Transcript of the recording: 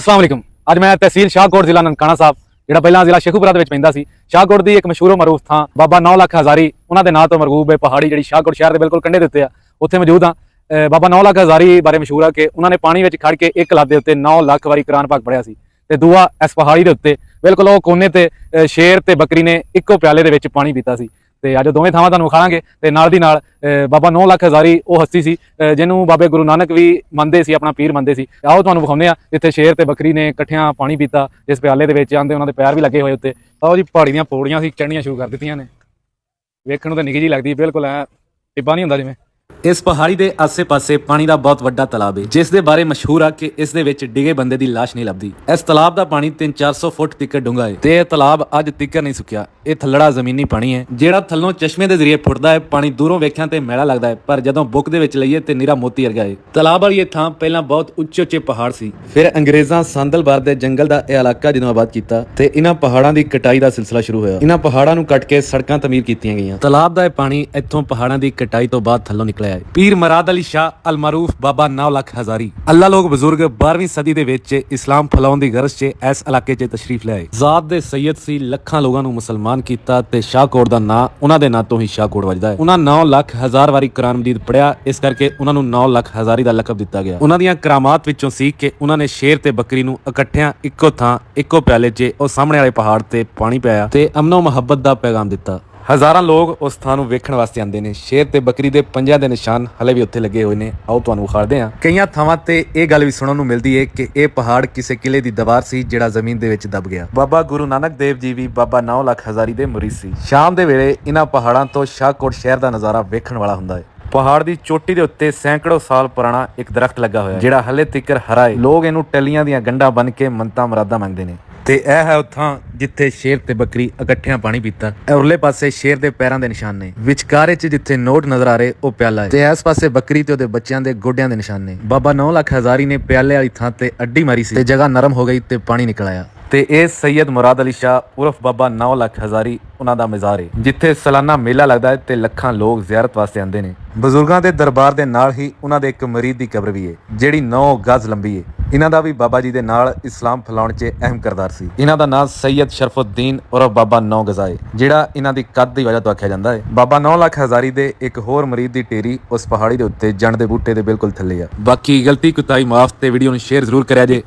अस्सलाम वालेकुम। अज मैं तहसील शाहकोट जिला ननकाना साहब ਜਿਹੜਾ ਪਹਿਲਾਂ ਜ਼ਿਲ੍ਹਾ ਸ਼ੇਖੂਪੁਰਾ ਦੇ ਵਿੱਚ ਪੈਂਦਾ ਸੀ। ਸ਼ਾਹਕੋਟ ਦੀ ਇੱਕ ਮਸ਼ਹੂਰ ਮਰੂਫ ਥਾਂ ਬਾਬਾ 9 ਲੱਖ ਹਜ਼ਾਰੀ ਉਹਨਾਂ ਦੇ ਨਾਂ ਤੋਂ ਮਰਗੂਬ ਹੈ ਪਹਾੜੀ ਜਿਹੜੀ ਸ਼ਾਹਕੋਟ ਸ਼ਹਿਰ ਦੇ ਬਿਲਕੁਲ ਕੰਢੇ ਦੇ ਉੱਤੇ ਆ, ਉੱਥੇ ਮੌਜੂਦ ਆ। ਬਾਬਾ 9 ਲੱਖ ਹਜ਼ਾਰੀ ਬਾਰੇ ਮਸ਼ਹੂਰ ਆ ਕਿ ਉਹਨਾਂ ਨੇ ਪਾਣੀ ਵਿੱਚ ਖੜ ਕੇ ਇੱਕ ਲੱਤ ਦੇ ਉੱਤੇ 9 ਲੱਖ ਵਾਰੀ ਕੁਰਾਨ ਪਾਕ ਪੜ੍ਹਿਆ ਸੀ ਤੇ ਦੂਆ ਇਸ ਪਹਾੜੀ ਦੇ ਉੱਤੇ ਬਿਲਕੁਲ ਉਹ ਕੋਨੇ ਤੇ ਸ਼ੇਰ ਤੇ ਬੱਕਰੀ ਨੇ ਇੱਕੋ ਪਿਆਲੇ ਦੇ ਵਿੱਚ ਪਾਣੀ ਪੀਤਾ ਸੀ। ਤੇ ਅੱਜ ਦੋਵੇਂ ਥਾਵਾਂ ਤੁਹਾਨੂੰ ਵਿਖਾਵਾਂਗੇ ਤੇ ਨਾਲ ਦੀ ਨਾਲ ਬਾਬਾ 9 ਲੱਖ ਹਜ਼ਾਰੀ ਉਹ ਹਸਤੀ ਸੀ ਜਿਹਨੂੰ ਬਾਬੇ ਗੁਰੂ ਨਾਨਕ ਵੀ ਮੰਨਦੇ ਸੀ, ਆਪਣਾ ਪੀਰ ਮੰਨਦੇ ਸੀ। ਆਓ ਤੁਹਾਨੂੰ ਵਿਖਾਉਂਦੇ ਆ ਜਿੱਥੇ ਸ਼ੇਰ ਤੇ ਬੱਕਰੀ ਨੇ ਇਕੱਠਿਆਂ ਪਾਣੀ ਪੀਤਾ, ਜਿਸ ਪਿਆਲੇ ਦੇ ਵਿੱਚ ਆਂਦੇ ਉਹਨਾਂ ਦੇ ਪੈਰ ਵੀ ਲੱਗੇ ਹੋਏ ਉੱਤੇ। ਆਓ ਜੀ, ਪਹਾੜੀ ਦੀਆਂ ਪੌੜੀਆਂ ਸੀ ਚੜ੍ਹਨੀਆਂ ਸ਼ੁਰੂ ਕਰ ਦਿੱਤੀਆਂ ਨੇ। ਵੇਖਣ ਨੂੰ ਤਾਂ ਨਿੱਕੀ ਜਿਹੀ ਲੱਗਦੀ, ਬਿਲਕੁਲ ਐ ਟਿੱਬਾ ਨਹੀਂ ਹੁੰਦਾ ਜਿਵੇਂ। ਇਸ ਪਹਾੜੀ ਦੇ ਆਸੇ-ਪਾਸੇ ਪਾਣੀ ਦਾ ਬਹੁਤ ਵੱਡਾ ਤਲਾਬ ਹੈ, ਜਿਸ ਦੇ ਬਾਰੇ ਮਸ਼ਹੂਰ ਆ ਕਿ ਇਸ ਦੇ ਵਿੱਚ ਡਿੱਗੇ ਬੰਦੇ ਦੀ ਲਾਸ਼ ਨਹੀਂ ਲੱਭਦੀ। ਇਸ ਤਲਾਬ ਦਾ ਪਾਣੀ 300-400 ਫੁੱਟ ਤੱਕ ਡੂੰਘਾ ਹੈ ਤੇ ਇਹ ਤਲਾਬ ਅੱਜ ਤੱਕ ਨਹੀਂ ਸੁੱਕਿਆ। ਇਹ ਥੱਲੜਾ ਜ਼ਮੀਨੀ ਪਾਣੀ ਹੈ ਜਿਹੜਾ ਥੱਲੋਂ ਚਸ਼ਮੇ ਦੇ ਜ਼ਰੀਏ ਫੁੱਟਦਾ ਹੈ। ਪਾਣੀ ਦੂਰੋਂ ਵੇਖਿਆ ਤੇ ਮੈਲਾ ਲੱਗਦਾ ਹੈ, ਪਰ ਜਦੋਂ ਬੁੱਕ ਦੇ ਵਿੱਚ ਲਈਏ ਤੇ ਨਿਰਾ ਮੋਤੀ ਵਰਗਾ ਹੈ। ਤਲਾਬ ਵਾਲੀ ਇਹ ਥਾਂ ਪਹਿਲਾਂ ਬਹੁਤ ਉੱਚੇ ਪਹਾੜ ਸੀ, ਫਿਰ ਅੰਗਰੇਜ਼ਾਂ ਸੰਦਲਬਾਰ ਦੇ ਜੰਗਲ ਦਾ ਇਹ ਇਲਾਕਾ ਜਦੋਂ ਆਬਾਦ ਕੀਤਾ ਤੇ ਇਹਨਾਂ ਪਹਾੜਾਂ ਦੀ ਕਟਾਈ ਦਾ ਸਿਲਸਿਲਾ ਸ਼ੁਰੂ ਹੋਇਆ। ਇਹਨਾਂ ਪਹਾੜਾਂ ਨੂੰ ਕੱਟ ਕੇ ਸੜਕਾਂ ਤਮੀਰ ਕੀਤੀਆਂ ਗਈਆਂ। ਤਲਾਬ ਦਾ ਇਹ ਪਾਣੀ ਇੱਥੋਂ ਪਹਾੜਾਂ ਦੀ ਕਟਾਈ ਤੋਂ ਬਾਅਦ ਥੱਲੋਂ ਨਿਕਲਿਆ ਹੈ। ਪੀਰ ਮਰਾਦ ਅਲੀ ਸ਼ਾਹ ਅਲ ਮਰੂਫ ਬਾਬਾ 9 ਲੱਖ ਹਜ਼ਾਰੀ ਅੱਲਾ ਲੋਕ ਬਜ਼ੁਰਗ 12ਵੀਂ ਸਦੀ ਦੇ ਵਿੱਚ ਇਸਲਾਮ ਫੈਲਾਉਣ ਦੀ ਗਰਜ 'ਚ ਇਸ ਇਲਾਕੇ 'ਚ ਤਸ਼ਰੀਫ ਲਿਆਏ। ਜ਼ਾਤ ਦੇ ਸੈਯਦ ਸੀ, ਲੱਖਾਂ ਲੋਕਾਂ ਨੂੰ ਮੁਸਲਮਾਨ ਕੀਤਾ ਤੇ ਸ਼ਾਹਕੋਟ ਦਾ ਨਾਂ ਉਹਨਾਂ ਦੇ ਨਾਂ ਤੋਂ ਹੀ ਸ਼ਾਹਕੋਟ ਵੱਜਦਾ ਹੈ। ਉਹਨਾਂ 9 ਲੱਖ ਹਜ਼ਾਰ ਵਾਰੀ ਕੁਰਾਨ ਮਜੀਦ ਪੜ੍ਹਿਆ, ਇਸ ਕਰਕੇ ਉਹਨਾਂ ਨੂੰ 9 ਲੱਖ ਹਜ਼ਾਰੀ ਦਾ ਲਕਬ ਦਿੱਤਾ ਗਿਆ। ਉਹਨਾਂ ਦੀਆਂ ਕਰਾਮਾਤ ਵਿੱਚੋਂ ਸੀ ਕਿ ਉਹਨਾਂ ਨੇ ਸ਼ੇਰ ਤੇ ਬੱਕਰੀ ਨੂੰ ਇਕੱਠਿਆਂ ਇੱਕੋ ਥਾਂ ਇੱਕੋ ਪਿਆਲੇ 'ਚ ਉਹ ਸਾਹਮਣੇ ਵਾਲੇ ਪਹਾੜ ਤੇ ਪਾਣੀ ਪਿਆਇਆ ਤੇ ਅਮਨੋ ਮੁਹੱਬਤ ਦਾ ਪੈਗਾਮ ਦਿੱਤਾ। ਹਜ਼ਾਰਾਂ ਲੋਕ ਉਸ ਥਾਂ ਨੂੰ ਵੇਖਣ ਵਾਸਤੇ ਆਉਂਦੇ ਨੇ। ਸ਼ੇਰ ਤੇ ਬੱਕਰੀ ਦੇ ਪੰਜਾਂ ਦੇ ਨਿਸ਼ਾਨ ਹਲੇ ਵੀ ਉੱਥੇ ਲੱਗੇ ਹੋਏ ਨੇ। ਆਓ ਤੁਹਾਨੂੰ ਵਿਖਾਉਂਦੇ ਹਾਂ। ਕਈਆਂ ਥਾਵਾਂ ਤੇ ਇਹ ਗੱਲ ਵੀ ਸੁਣਨ ਨੂੰ ਮਿਲਦੀ ਹੈ ਕਿ ਇਹ ਪਹਾੜ ਕਿਸੇ ਕਿਲੇ ਦੀ ਦੀਵਾਰ ਸੀ ਜਿਹੜਾ ਜ਼ਮੀਨ ਦੇ ਵਿੱਚ ਦਬ ਗਿਆ। ਬਾਬਾ ਗੁਰੂ ਨਾਨਕ ਦੇਵ ਜੀ ਵੀ ਬਾਬਾ 9 ਲੱਖ ਹਜ਼ਾਰੀ ਦੇ ਮੁਰੀਦ ਸੀ। ਸ਼ਾਮ ਦੇ ਵੇਲੇ ਇਹਨਾਂ ਪਹਾੜਾਂ ਤੋਂ ਸ਼ਾਹਕੋਟ ਸ਼ਹਿਰ ਦਾ ਨਜ਼ਾਰਾ ਵੇਖਣ ਵਾਲਾ ਹੁੰਦਾ ਹੈ। ਪਹਾੜ ਦੀ ਚੋਟੀ ਦੇ ਉੱਤੇ ਸੈਂਕੜੋ ਸਾਲ ਪੁਰਾਣਾ ਇੱਕ ਦਰਖਤ ਲੱਗਾ ਹੋਇਆ ਜਿਹੜਾ ਹਲੇ ਤੱਕ ਹਰਾ ਹੈ। ਲੋਕ ਇਹਨੂੰ ਟੱਲੀਆਂ ਦੀਆਂ ਗੰਢਾਂ ਬੰਨ ਕੇ ਮੰਨਤਾਂ ਮੁਰਾਦਾਂ ਮੰਗਦੇ ਨੇ। ਤੇ ਇਹ ਹੈ ਉੱਥਾਂ ਜਿੱਥੇ ਸ਼ੇਰ ਤੇ ਬੱਕਰੀ ਇਕੱਠਿਆਂ ਪਾਣੀ ਪੀਤਾ। ਉਰਲੇ ਪਾਸੇ ਸ਼ੇਰ ਦੇ ਪੈਰਾਂ ਦੇ ਨਿਸ਼ਾਨ ਨੇ, ਵਿਚਕਾਰੇ 'ਚ ਜਿੱਥੇ ਨੋਟ ਨਜ਼ਰ ਆ ਰਹੇ ਉਹ ਪਿਆਲਾ ਹੈ ਤੇ ਇਸ ਪਾਸੇ ਬੱਕਰੀ ਤੇ ਉਹਦੇ ਬੱਚਿਆਂ ਦੇ ਗੋਡਿਆਂ ਦੇ ਨਿਸ਼ਾਨ ਨੇ। ਬਾਬਾ 9 ਲੱਖ ਹਜ਼ਾਰੀ ਨੇ ਪਿਆਲੇ ਵਾਲੀ ਥਾਂ ਤੇ ਅੱਡੀ ਮਾਰੀ ਸੀ ਤੇ ਜਗ੍ਹਾ ਨਰਮ ਹੋ ਗਈ ਤੇ ਪਾਣੀ ਨਿਕਲ ਆਇਆ। ਤੇ ਇਹ ਸੈਯਦ ਮੁਰਾਦ ਅਲੀ ਸ਼ਾਹ ਉਰਫ ਬਾਬਾ 9 ਲੱਖ ਹਜ਼ਾਰੀ ਉਹਨਾਂ ਦਾ ਮਜ਼ਾਰ ਹੈ ਜਿੱਥੇ ਸਾਲਾਨਾ ਮੇਲਾ ਲੱਗਦਾ ਹੈ ਤੇ ਲੱਖਾਂ ਲੋਕ ਜ਼ਿਆਰਤ ਵਾਸਤੇ ਆਉਂਦੇ ਨੇ। ਬਜ਼ੁਰਗਾਂ ਦੇ ਦਰਬਾਰ ਦੇ ਨਾਲ ਹੀ ਉਹਨਾਂ ਦੇ ਇੱਕ ਮਰੀਦ ਦੀ ਕਬਰ ਵੀ ਹੈ ਜਿਹੜੀ 9 ਗਜ਼ ਲੰਬੀ ਹੈ। ਇਹਨਾਂ ਦਾ ਵੀ ਬਾਬਾ ਜੀ ਦੇ ਨਾਲ ਇਸਲਾਮ ਫੈਲਾਉਣ 'ਚ ਅਹਿਮ ਕਿਰਦਾਰ ਸੀ। ਇਹਨਾਂ ਦਾ ਨਾਮ ਸੈਯਦ ਸ਼ਰਫੁੱਦੀਨ ਉਰਫ ਬਾਬਾ 9 ਗਜ਼ਾ ਹੈ ਜਿਹੜਾ ਇਹਨਾਂ ਦੀ ਕੱਦ ਦੀ ਵਜ੍ਹਾ ਤੋਂ ਆਖਿਆ ਜਾਂਦਾ ਹੈ। ਬਾਬਾ 9 ਲੱਖ ਹਜ਼ਾਰੀ ਦੇ ਇੱਕ ਹੋਰ ਮਰੀਦ ਦੀ ਢੇਰੀ ਉਸ ਪਹਾੜੀ ਦੇ ਉੱਤੇ ਜੰਡ ਦੇ ਬੂਟੇ ਦੇ ਬਿਲਕੁਲ ਥੱਲੇ ਆ। ਬਾਕੀ ਗਲਤੀ ਕੁਤਾਈ ਮਾਫ ਤੇ ਵੀਡੀਓ ਨੂੰ ਸ਼ੇਅਰ ਜ਼ਰੂਰ ਕਰਿਆ ਜੇ।